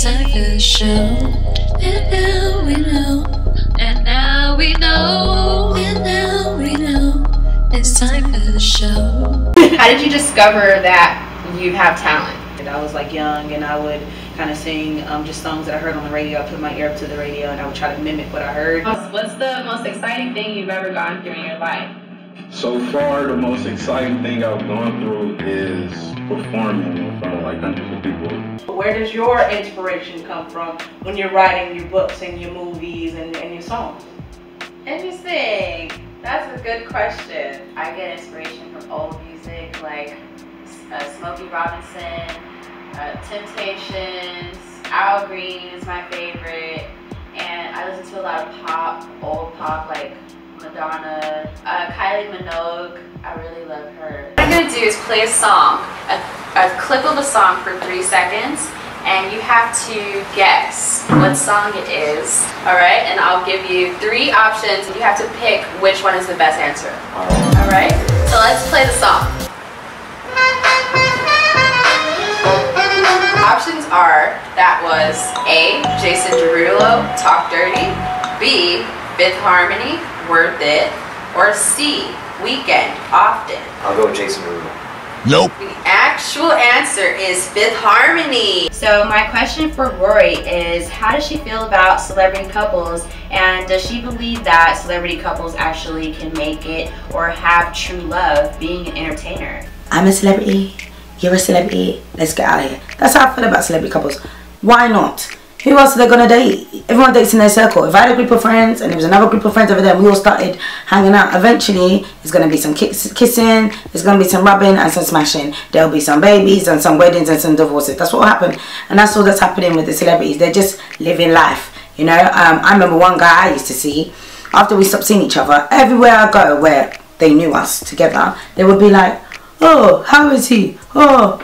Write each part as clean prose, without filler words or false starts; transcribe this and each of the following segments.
time for the show. And now we know. And now we know. And now we know. It's time for the show. How did you discover that you have talent? I was like young, and I would kind of sing just songs that I heard on the radio. I put my ear up to the radio and I would try to mimic what I heard. What's the most exciting thing you've ever gone through in your life? So far, the most exciting thing I've gone through is performing in front of like hundreds of people. Where does your inspiration come from when you're writing your books and your movies and your songs? Interesting. That's a good question. I get inspiration from old music like Smokey Robinson, Temptations, Al Green is my favorite, and I listen to a lot of pop, old pop like Madonna, Kylie Minogue. I really love her. What I'm gonna do is play a song, a clip of a song for 3 seconds, and you have to guess what song it is. All right, and I'll give you 3 options. You have to pick which one is the best answer. All right, so let's play the song. Options are, that was A, Jason Derulo, Talk Dirty, B, Fifth Harmony, Worth It, or C, Weekend, Often. I'll go with Jason Derulo. Nope. The actual answer is Fifth Harmony. So my question for Rory is, how does she feel about celebrity couples, and does she believe that celebrity couples actually can make it or have true love being an entertainer? I'm a celebrity, you're a celebrity, let's get out of here. That's how I feel about celebrity couples. Why not? Who else are they gonna date? Everyone dates in their circle. If I had a group of friends and there was another group of friends over there and we all started hanging out, eventually there's gonna be some kissing, there's gonna be some rubbing and some smashing. There'll be some babies and some weddings and some divorces. That's what will happen. And that's all that's happening with the celebrities. They're just living life, you know. I remember one guy I used to see, after we stopped seeing each other, everywhere I go where they knew us together, they would be like, oh, how is he? Oh,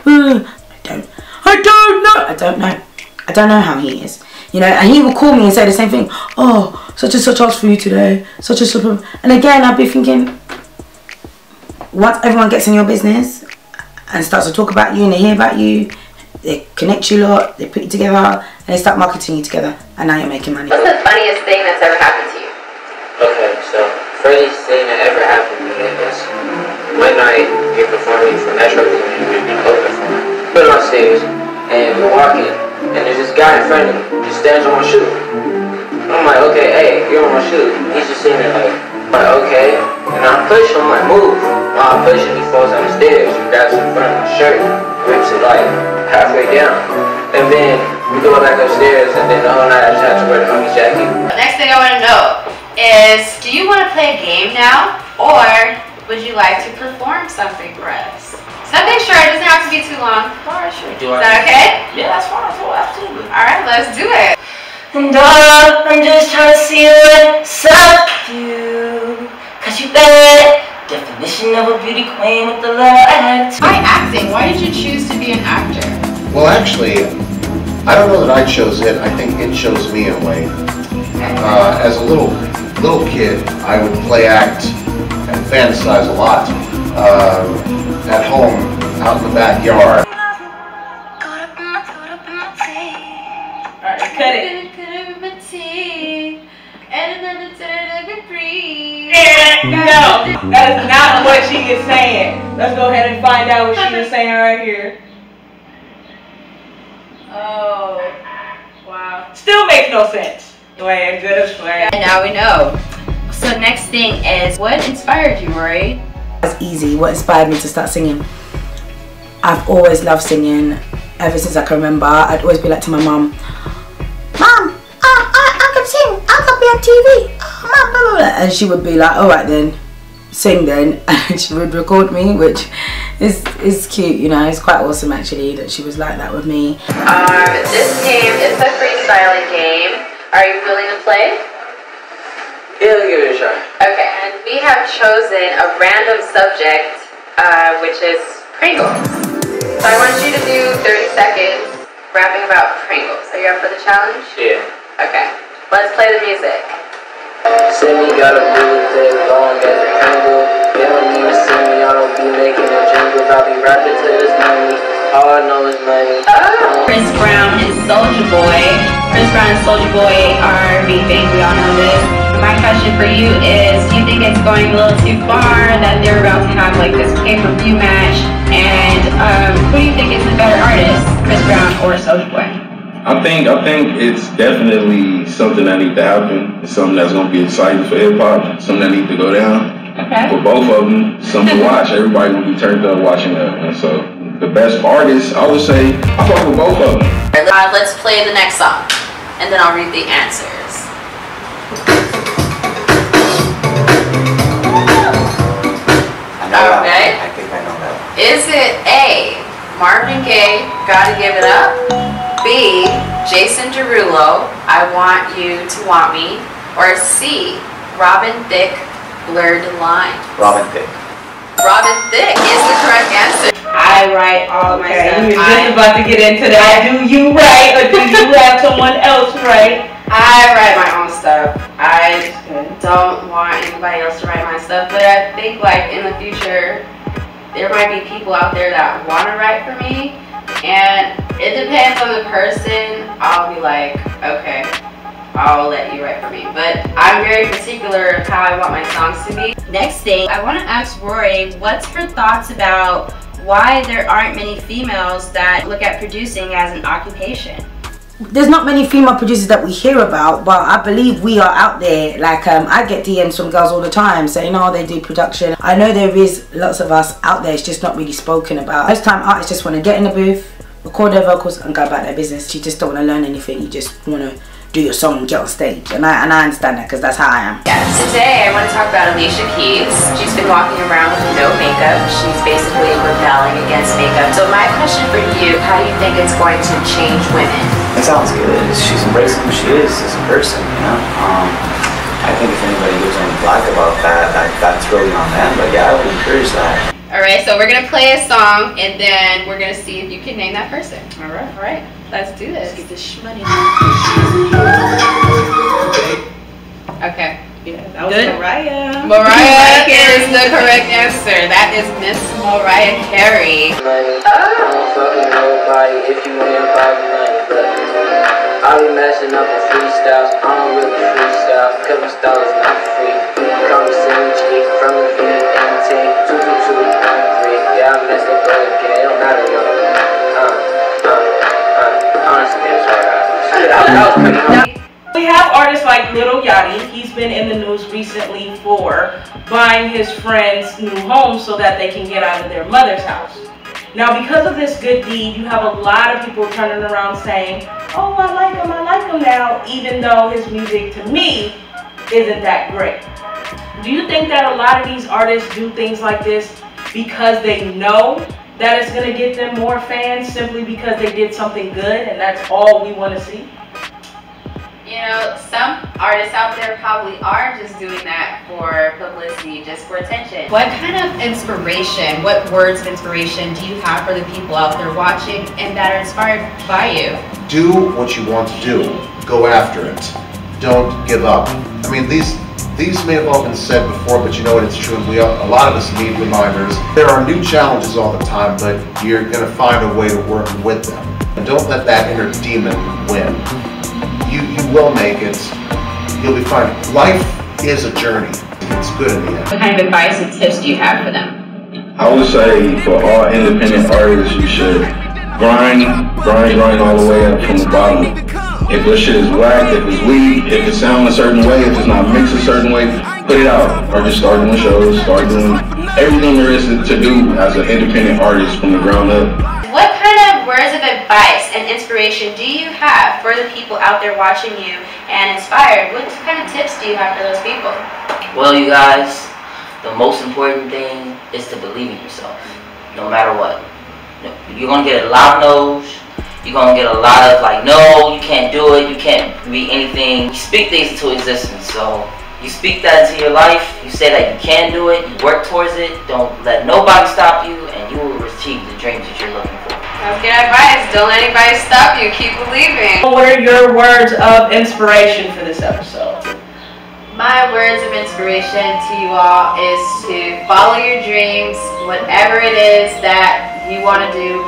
I don't know how he is, you know. And he will call me and say the same thing. Oh, such and such asked for you today, such and such. And again, I'd be thinking, once everyone gets in your business and starts to talk about you and they hear about you, they connect you a lot, they put you together, and they start marketing you together, and now you're making money. What's the funniest thing that's ever happened to you? Okay, so funniest thing that ever happened to me is one night you're performing for Metro and you're being open for me. Put on stage and we're walking. And there's this guy in front of me, he stands on my shoe. I'm like, okay, hey, you're on my shoe. He's just sitting there like, okay. And I push him, I'm like, move. While I push him, he falls down the stairs. He grabs the front of my shirt, rips it like halfway down. And then we go back upstairs, and then the whole night I just had to wear the homie's jacket. The next thing I want to know is, do you want to play a game now, or would you like to perform something for us? Something short, it doesn't have to be too long. Alright, sure. Is that okay? Yeah, that's fine. Oh, absolutely. Alright, let's do it. And I'm just trying to see what's up with you, 'cause you bad, definition of a beauty queen with the love attitude. Why acting? Why did you choose to be an actor? Well, actually, I don't know that I chose it. I think it chose me in a way. As a little kid, I would play act and fantasize a lot at home, out in the backyard. Alright, cut it. No, that is not what she is saying. Let's go ahead and find out what she is saying right here. Oh, wow. Still makes no sense. Playing, just playing. And now we know. So next thing is, what inspired you, Rory? It's easy. What inspired me to start singing? I've always loved singing ever since I can remember. I'd always be like to my mum, Mum, I can sing, I can be on TV. Oh, Mum, blah, blah, blah. And she would be like, alright then, sing then. And she would record me, which is cute, you know. It's quite awesome actually that she was like that with me. This game is a freestyling game. Are you willing to play? Yeah, let's give it a shot. Okay, and we have chosen a random subject, which is Pringles. So I want you to do 30 seconds rapping about Pringles. Are you up for the challenge? Yeah. Okay, let's play the music. Send me got a bullet as long as a Pringle. They don't even see me, I don't be making no jingles. I'll be rapping till it's money. All I know is money. Chris Brown and Soulja Boy. Chris Brown and Soulja Boy are beefing. We all know this. My question for you is, do you think it's going a little too far that they're about to have like this pay-per-view match? And who do you think is the better artist, Chris Brown or Soulja Boy? I think it's definitely something that needs to happen. It's something that's gonna be exciting for hip hop. Something that needs to go down. Okay. For both of them, something to watch. Everybody will be turned up watching that. And so the best artist, I would say, I fuck with both of them. Let's play the next song, and then I'll read the answers. Okay. I think I know that. Is it A, Marvin Gaye, Gotta Give It Up? B, Jason Derulo, I Want You to Want Me? Or C, Robin Thicke, Blurred Lines? Robin Thicke. Robin Thicke is the correct answer. I write all my stuff. We were just I about to get into that. Do you write or do you have someone else write? write my own stuff. I don't want anybody else to write my stuff, but I think like in the future, there might be people out there that want to write for me, and it depends on the person. I'll be like, okay, I'll let you write for me. But I'm very particular of how I want my songs to be. Next thing, I want to ask Rory, what's her thoughts about why there aren't many females that look at producing as an occupation? There's not many female producers that we hear about, but I believe we are out there. Like I get DMs from girls all the time saying, oh, they do production. I know there is lots of us out there, it's just not really spoken about. Most time artists just want to get in the booth, record their vocals and go about their business. You just don't want to learn anything, you just want to do your song and get on stage. And I understand that because that's how I am. Yeah, today I want to talk about Alicia Keys. She's been walking around with no makeup. She's basically rebelling against makeup. So my question for you, how do you think it's going to change women? It sounds good. She's embracing who she is as a person, you know. I think if anybody gives any black about that, that's really on them. But yeah, I would encourage that. Alright, so we're going to play a song and then we're going to see if you can name that person. Alright, let's do this. Let's get this shmoney. Okay. Yeah, that was Good. Mariah. Mariah is the correct answer. That is Miss Mariah Carey. Money. I don't fuck with nobody if you ain't about money. But I'll be messing up with freestyles. I don't really freestyle, cause my style is not free. Call me G from the V18 222 3. Yeah, I messed up again. It don't matter, yo. Honestly, that's right. We have artists like Lil Yachty. He's been in the news recently for buying his friends new homes so that they can get out of their mother's house. Now, because of this good deed, you have a lot of people turning around saying, oh, I like him now, even though his music to me isn't that great. Do you think that a lot of these artists do things like this because they know that it's going to get them more fans simply because they did something good and that's all we want to see? You know, some artists out there probably are just doing that for publicity, just for attention. What kind of inspiration, what words of inspiration do you have for the people out there watching and that are inspired by you? Do what you want to do. Go after it. Don't give up. I mean, these may have all been said before, but you know what, it's true. A lot of us need reminders. There are new challenges all the time, but you're going to find a way to work with them. And don't let that inner demon win. You will make it. You'll be fine. Life is a journey. It's good in the end. What kind of advice and tips do you have for them? I would say for all independent artists, you should grind all the way up from the bottom. If your shit is whack, if it's weak, if it sounds a certain way, if it's not mixed a certain way, put it out. Or just start doing shows, start doing everything there is to do as an independent artist from the ground up. What kind of words of advice and inspiration do you have for the people out there watching you and inspired? What kind of tips do you have for those people? Well, you guys, the most important thing is to believe in yourself, no matter what. You're going to get a lot of no's. You're going to get a lot of like, no, you can't do it, you can't be anything. You speak things into existence, so you speak that into your life, you say that you can do it, you work towards it, don't let nobody stop you, and you will achieve the dreams that you're looking for. That's good advice. Don't let anybody stop you. Keep believing. What are your words of inspiration for this episode? My words of inspiration to you all is to follow your dreams, whatever it is that you want to do.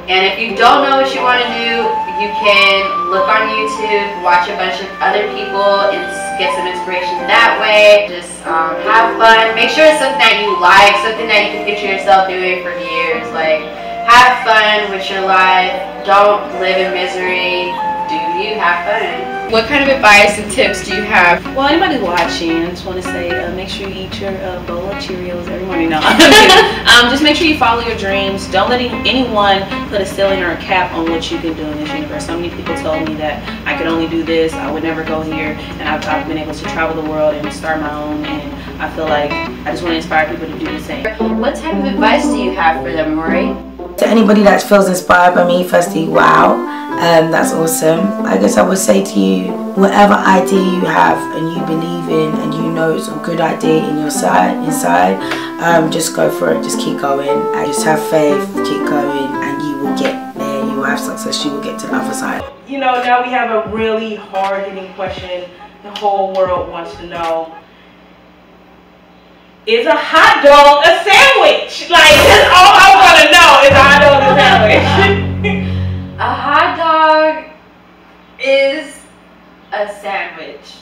And if you don't know what you want to do, you can look on YouTube, watch a bunch of other people, and get some inspiration that way. Just have fun. Make sure it's something that you like, something that you can picture yourself doing for years. Like, have fun with your life. Don't live in misery. Do you have fun? What kind of advice and tips do you have? Well, anybody watching, I just want to say, make sure you eat your bowl of Cheerios every morning. No, just make sure you follow your dreams. Don't let anyone put a ceiling or a cap on what you can do in this universe. So many people told me that I could only do this, I would never go here, and I've been able to travel the world and start my own, and I feel like I just want to inspire people to do the same. What type of advice do you have for them, Rory? To anybody that feels inspired by me, firstly, wow. That's awesome. I guess I would say to you, whatever idea you have and you believe in and you know it's a good idea in your inside, just go for it, just keep going, and just have faith, keep going, and you will get there, you will have success, you will get to the other side. You know, now we have a really hard-hitting question the whole world wants to know. Is a hot dog a sandwich? Like, that's all I want to know, is a hot dog a sandwich? A hot dog is a sandwich.